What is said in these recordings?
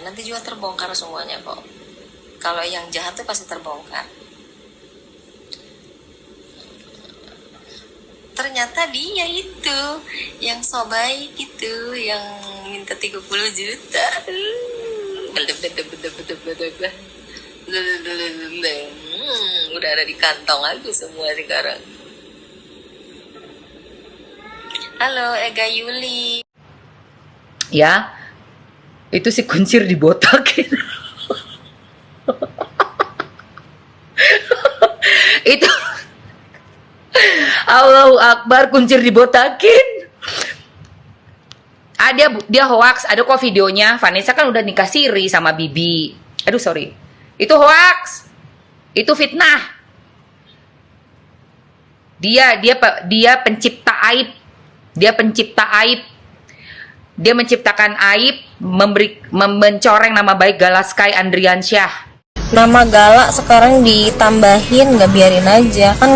nanti juga terbongkar semuanya kok. Kalau yang jahat tuh pasti terbongkar. Ternyata dia itu yang so baik itu, yang minta 30 juta. Udah ada di kantong aku semua sekarang. Halo Ega Yuli. Ya, itu si kuncir dibotakin. Itu Allahu Akbar, kuncir dibotakin. Dia hoax, ada kok videonya. Vanessa kan udah nikah siri sama Bibi. Aduh sorry, itu hoax, itu fitnah. Dia pencipta aib. Dia menciptakan aib, mencoreng nama baik Galaskai Andriansyah. Nama Gala sekarang ditambahin, nggak biarin aja kan.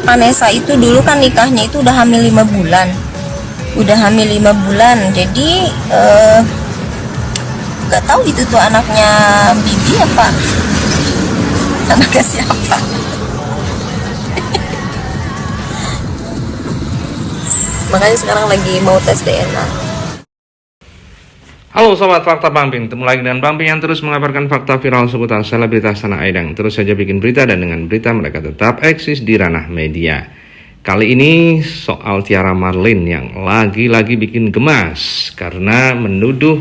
Vanessa itu dulu kan nikahnya itu udah hamil 5 bulan, jadi nggak tahu itu tuh anaknya Bibi apa anaknya siapa. Makanya sekarang lagi mau tes DNA. Halo Sobat Fakta Bamping, ketemu lagi dengan Bamping yang terus mengabarkan fakta viral seputar selebritas tanah air yang terus saja bikin berita, dan dengan berita mereka tetap eksis di ranah media. Kali ini soal Tiara Marlin yang lagi-lagi bikin gemas karena menuduh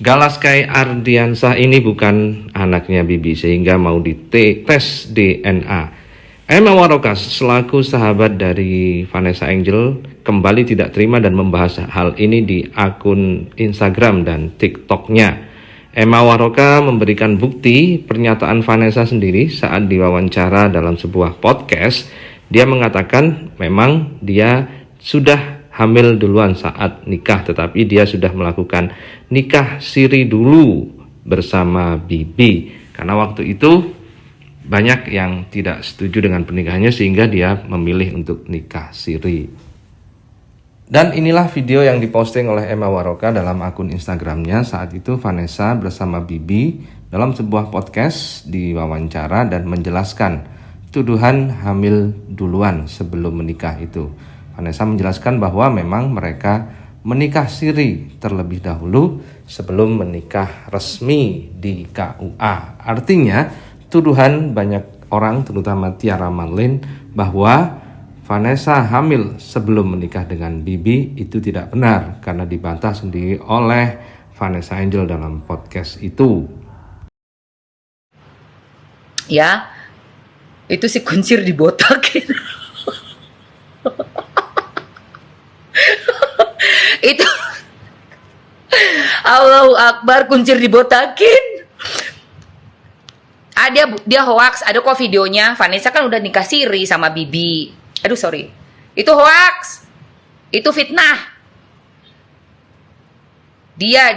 Galaskai Ardiansah ini bukan anaknya Bibi sehingga mau dites DNA. Emma Warokas selaku sahabat dari Vanessa Angel kembali tidak terima dan membahas hal ini di akun Instagram dan TikToknya. Emma Waroka memberikan bukti pernyataan Vanessa sendiri saat diwawancara dalam sebuah podcast. Dia mengatakan memang dia sudah hamil duluan saat nikah, tetapi dia sudah melakukan nikah siri dulu bersama Bibi. Karena waktu itu banyak yang tidak setuju dengan pernikahannya sehingga dia memilih untuk nikah siri. Dan inilah video yang diposting oleh Emma Waroka dalam akun Instagramnya. Saat itu Vanessa bersama Bibi dalam sebuah podcast diwawancara dan menjelaskan tuduhan hamil duluan sebelum menikah itu. Vanessa menjelaskan bahwa memang mereka menikah siri terlebih dahulu sebelum menikah resmi di KUA. Artinya tuduhan banyak orang, terutama Tiara Marlin, bahwa Vanessa hamil sebelum menikah dengan Bibi itu tidak benar karena dibantah sendiri oleh Vanessa Angel dalam podcast itu. Ya, itu si kuncir dibotakin. Itu Allahu Akbar, kuncir dibotakin. Dia hoax, ada kok videonya. Vanessa kan udah nikah siri sama Bibi. Aduh sorry, itu hoax, itu fitnah. Dia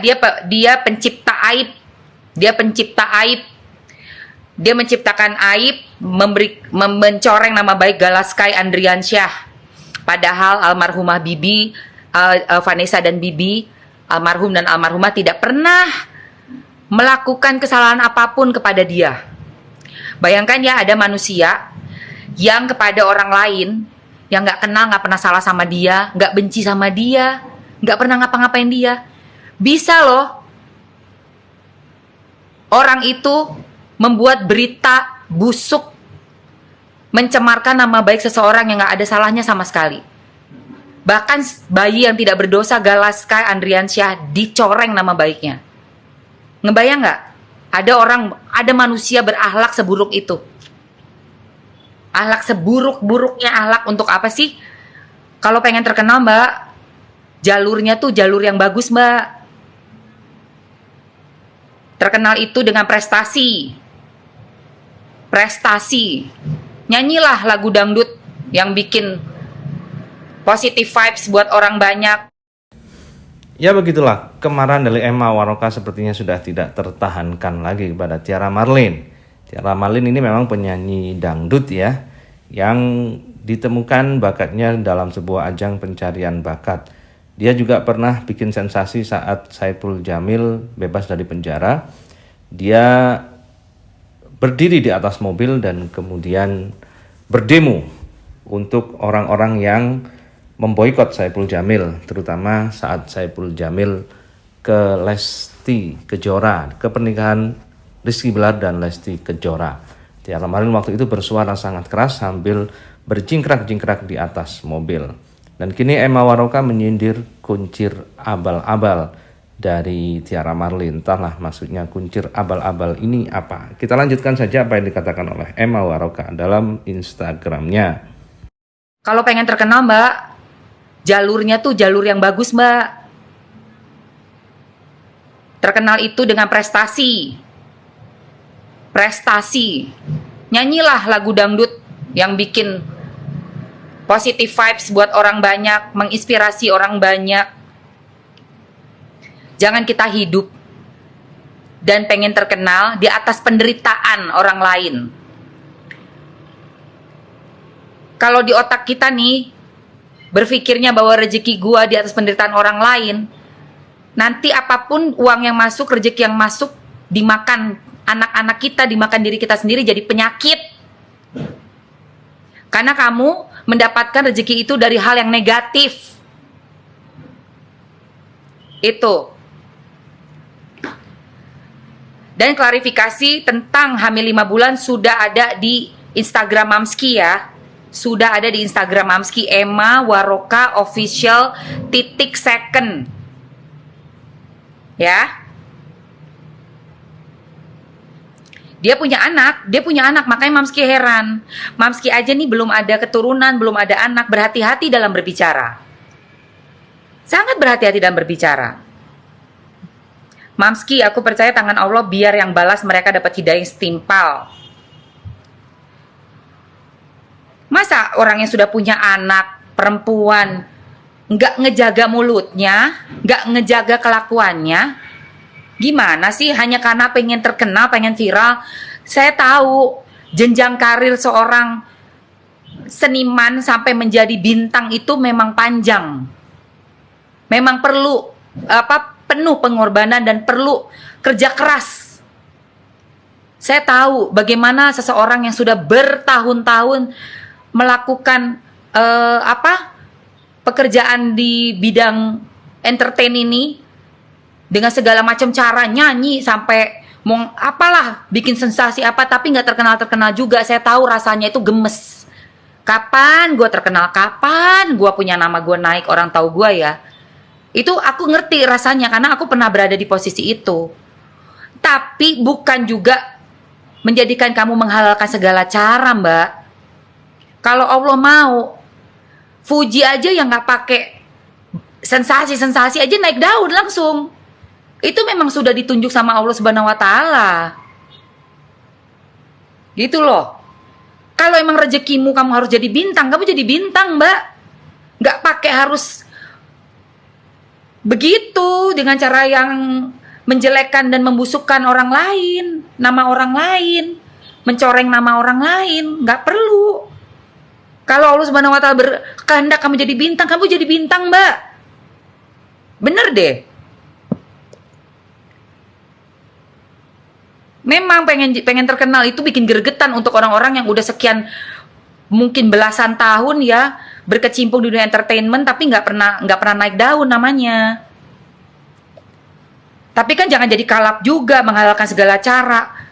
pencipta aib. Dia menciptakan aib, mencoreng nama baik Galaskai Andriansyah. Padahal almarhumah Bibi, Vanessa dan Bibi, almarhum dan almarhumah tidak pernah melakukan kesalahan apapun kepada dia. Bayangkan ya, ada manusia yang kepada orang lain yang gak kenal, gak pernah salah sama dia, gak benci sama dia, gak pernah ngapa-ngapain dia, bisa loh orang itu membuat berita busuk, mencemarkan nama baik seseorang yang gak ada salahnya sama sekali. Bahkan bayi yang tidak berdosa, Galaskai Andriansyah, dicoreng nama baiknya. Ngebayang gak? Ada manusia berakhlak seburuk itu. Akhlak seburuk-buruknya akhlak untuk apa sih? Kalau pengen terkenal, Mbak, jalurnya tuh jalur yang bagus, Mbak. Terkenal itu dengan prestasi. Nyanyilah lagu dangdut yang bikin positive vibes buat orang banyak. Ya begitulah, kemarahan dari Emma Waroka sepertinya sudah tidak tertahankan lagi kepada Tiara Marlin. Tiara Marlin ini memang penyanyi dangdut ya, yang ditemukan bakatnya dalam sebuah ajang pencarian bakat. Dia juga pernah bikin sensasi saat Saipul Jamil bebas dari penjara. Dia berdiri di atas mobil dan kemudian berdemo untuk orang-orang yang memboikot Saipul Jamil, terutama saat Saipul Jamil ke Lesti Kejora, ke pernikahan Rizky Bilar dan Lesti Kejora. Tiara Marilyn waktu itu bersuara sangat keras sambil berjingkrak-jingkrak di atas mobil. Dan kini Emma Waroka menyindir kuncir abal-abal dari Tiara Marilyn. Entahlah maksudnya kuncir abal-abal ini apa. Kita lanjutkan saja apa yang dikatakan oleh Emma Waroka dalam Instagramnya. Kalau pengen terkenal Mbak, jalurnya tuh jalur yang bagus Mbak. Terkenal itu dengan prestasi. Nyanyilah lagu dangdut yang bikin positive vibes buat orang banyak, menginspirasi orang banyak. Jangan kita hidup dan pengen terkenal di atas penderitaan orang lain. Kalau di otak kita nih berpikirnya bahwa rezeki gua di atas penderitaan orang lain, nanti apapun uang yang masuk, rezeki yang masuk, dimakan anak-anak kita, dimakan diri kita sendiri jadi penyakit. Karena kamu mendapatkan rezeki itu dari hal yang negatif. Itu. Dan klarifikasi tentang hamil 5 bulan sudah ada di Instagram Mamski ya. Sudah ada di Instagram Mamski, Emma Waroka official _2. Ya. Dia punya anak, makanya Mamski heran. Mamski aja nih belum ada keturunan, belum ada anak, berhati-hati dalam berbicara. Sangat berhati-hati dalam berbicara. Mamski, aku percaya tangan Allah biar yang balas mereka dapat hidayah yang setimpal. Masa orang yang sudah punya anak, perempuan, nggak ngejaga mulutnya, nggak ngejaga kelakuannya? Gimana sih hanya karena pengen terkenal, pengen viral? Saya tahu jenjang karir seorang seniman sampai menjadi bintang itu memang panjang. Memang perlu penuh pengorbanan dan perlu kerja keras. Saya tahu bagaimana seseorang yang sudah bertahun-tahun melakukan pekerjaan di bidang entertain ini dengan segala macam cara, nyanyi sampai mau apalah, bikin sensasi apa, tapi nggak terkenal juga. Saya tahu rasanya itu gemes. Kapan gue terkenal, kapan gue punya nama, gue naik, orang tahu gue ya. Itu aku ngerti rasanya karena aku pernah berada di posisi itu. Tapi bukan juga menjadikan kamu menghalalkan segala cara, Mbak. Kalau Allah mau, Fuji aja yang nggak pakai sensasi aja naik daun langsung. Itu memang sudah ditunjuk sama Allah Subhanahu wa Ta'ala. Gitu loh. Kalau emang rezekimu kamu harus jadi bintang, kamu jadi bintang, Mbak. Nggak pakai harus begitu dengan cara yang menjelekkan dan membusukkan orang lain, nama orang lain, mencoreng nama orang lain. Nggak perlu. Kalau Allah Subhanahu wa Ta'ala berkehendak kamu jadi bintang, kamu jadi bintang, Mbak. Bener deh. Memang pengen terkenal itu bikin gregetan untuk orang-orang yang udah sekian mungkin belasan tahun ya berkecimpung di dunia entertainment tapi nggak pernah naik daun namanya. Tapi kan jangan jadi kalap juga menghalalkan segala cara.